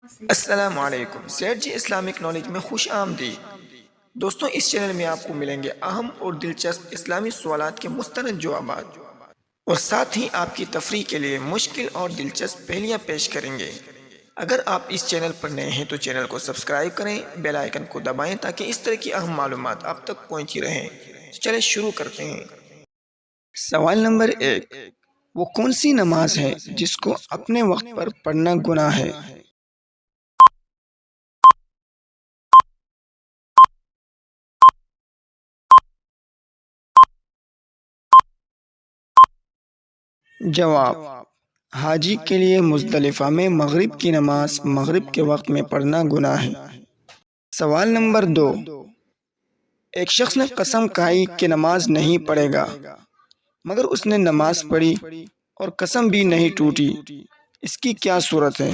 السلام علیکم، سیٹ جی Islamic knowledge میں خوش آمدید۔ دوستوں، اس چینل میں آپ کو ملیں گے اہم اور دلچسپ اسلامی سوالات کے مستند جوابات، اور ساتھ ہی آپ کی تفریح کے لیے مشکل اور دلچسپ پہلیاں پیش کریں گے۔ اگر آپ اس چینل پر نئے ہیں تو چینل کو سبسکرائب کریں، بیل آئیکن کو دبائیں تاکہ اس طرح کی اہم معلومات آپ تک پہنچی رہیں۔ چلیں شروع کرتے ہیں۔ سوال نمبر 1، وہ کون سی نماز ہے جس کو اپنے وقت پر پڑھنا گناہ ہے؟ جواب: حاجی کے لیے مزدلفہ میں مغرب کی نماز مغرب کے وقت میں پڑھنا گناہ ہے۔ سوال نمبر 2، ایک شخص نے قسم کھائی کہ نماز نہیں پڑھے گا، مگر اس نے نماز پڑھی اور قسم بھی نہیں ٹوٹی، اس کی کیا صورت ہے؟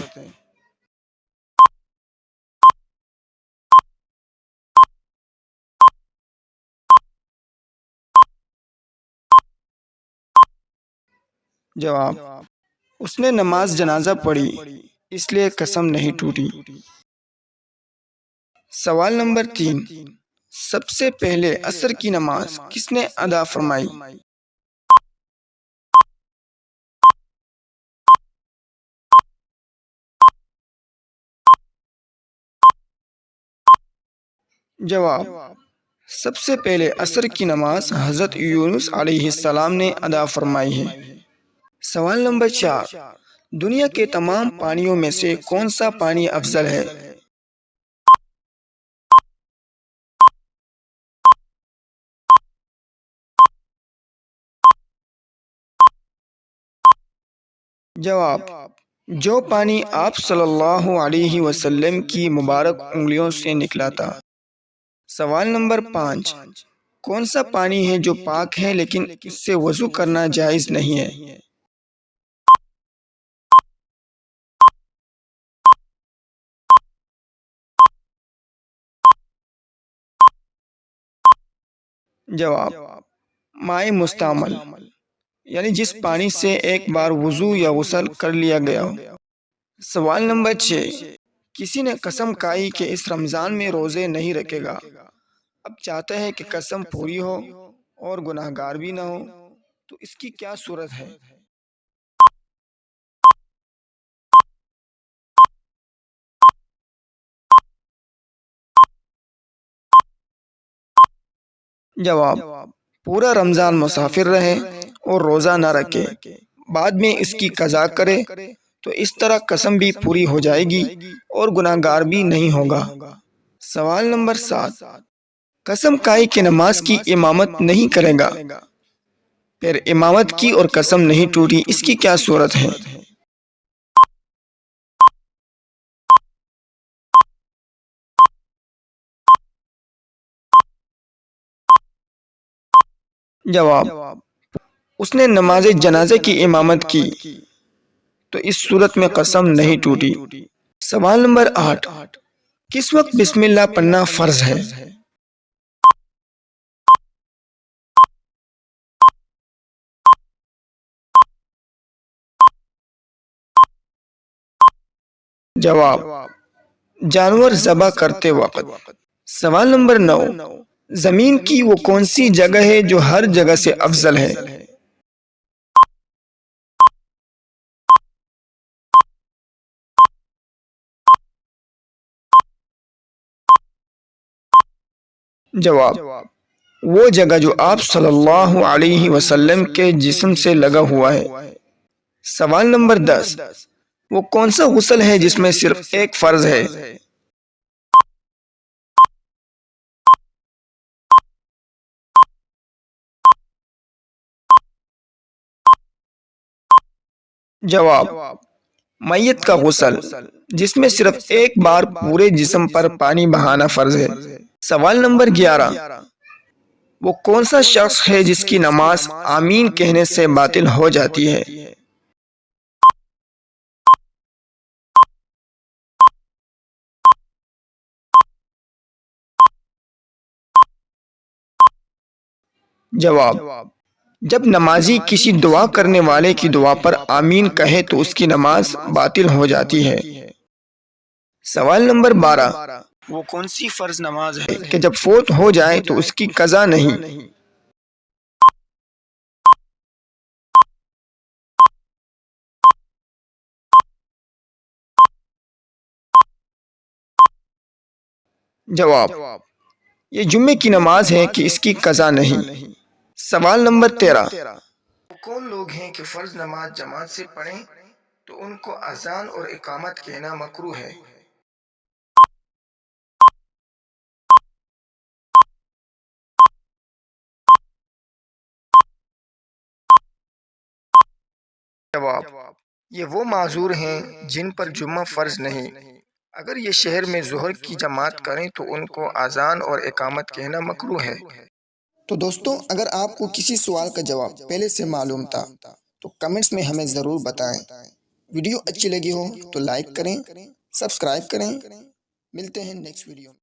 جواب: اس نے نماز جنازہ پڑھی، اس لیے قسم نہیں ٹوٹی۔ سوال نمبر 3، سب سے پہلے عصر کی نماز کس نے ادا فرمائی؟ جواب: سب سے پہلے عصر کی نماز حضرت یونس علیہ السلام نے ادا فرمائی ہے۔ سوال نمبر 4، دنیا کے تمام پانیوں میں سے کون سا پانی افضل ہے؟ جواب: جو پانی آپ صلی اللہ علیہ وسلم کی مبارک انگلیوں سے نکلا تھا۔ سوال نمبر 5، کون سا پانی ہے جو پاک ہے لیکن اس سے وضو کرنا جائز نہیں ہے؟ جواب: مائع مستعمل، یعنی جس پانی سے ایک بار وضو یا غسل کر لیا گیا ہو۔ سوال نمبر 6، کسی نے قسم کھائی کہ اس رمضان میں روزے نہیں رکھے گا، اب چاہتا ہے کہ قسم پوری ہو اور گناہ گار بھی نہ ہو، تو اس کی کیا صورت ہے؟ جواب: پورا رمضان مسافر رہے اور روزہ نہ رکھے، بعد میں اس کی قضا کرے تو اس طرح قسم بھی پوری ہو جائے گی اور گناہ گار بھی نہیں ہوگا۔ سوال نمبر 7، قسم کھائی کہ نماز کی امامت نہیں کرے گا، پھر امامت کی اور قسم نہیں ٹوٹی، اس کی کیا صورت ہے؟ جواب: اس نے نماز جنازے کی امامت کی تو اس صورت میں قسم نہیں ٹوٹی۔ سوال نمبر 8، کس وقت بسم اللہ پڑھنا فرض ہے؟ جواب: جانور ذبح کرتے وقت۔ سوال نمبر 9، زمین کی وہ کون سی جگہ ہے جو ہر جگہ سے افضل ہے؟ جواب: وہ جگہ جو آپ صلی اللہ علیہ وسلم کے جسم سے لگا ہوا ہے۔ سوال نمبر 10، وہ کون سا غسل ہے جس میں صرف ایک فرض ہے؟ جواب: میت کا غسل، جس میں صرف ایک بار پورے جسم پر پانی بہانا فرض ہے۔ سوال نمبر 11، وہ کون سا شخص ہے جس کی نماز آمین کہنے سے باطل ہو جاتی ہے؟ جواب: جب نمازی کسی دعا کرنے والے کی دعا پر آمین کہے تو اس کی نماز باطل ہو جاتی ہے۔ سوال نمبر 12، وہ کون سی فرض نماز ہے کہ جب فوت ہو جائے تو اس کی قضا نہیں؟ جواب، یہ جمعے کی نماز ہے کہ اس کی قضا نہیں۔ سوال نمبر 13، وہ کون لوگ ہیں کہ فرض نماز جماعت سے پڑھیں تو ان کو اذان اور اقامت کہنا مکروہ ہے؟ جواب، یہ وہ معذور ہیں جن پر جمعہ فرض نہیں۔ اگر یہ شہر میں ظہر کی جماعت کریں تو ان کو اذان اور اقامت کہنا مکروہ ہے۔ تو دوستو، اگر آپ کو کسی سوال کا جواب پہلے سے معلوم تھا تو کمنٹس میں ہمیں ضرور بتائیں۔ ویڈیو اچھی لگی ہو تو لائک کریں، سبسکرائب کریں۔ ملتے ہیں نیکسٹ ویڈیو میں۔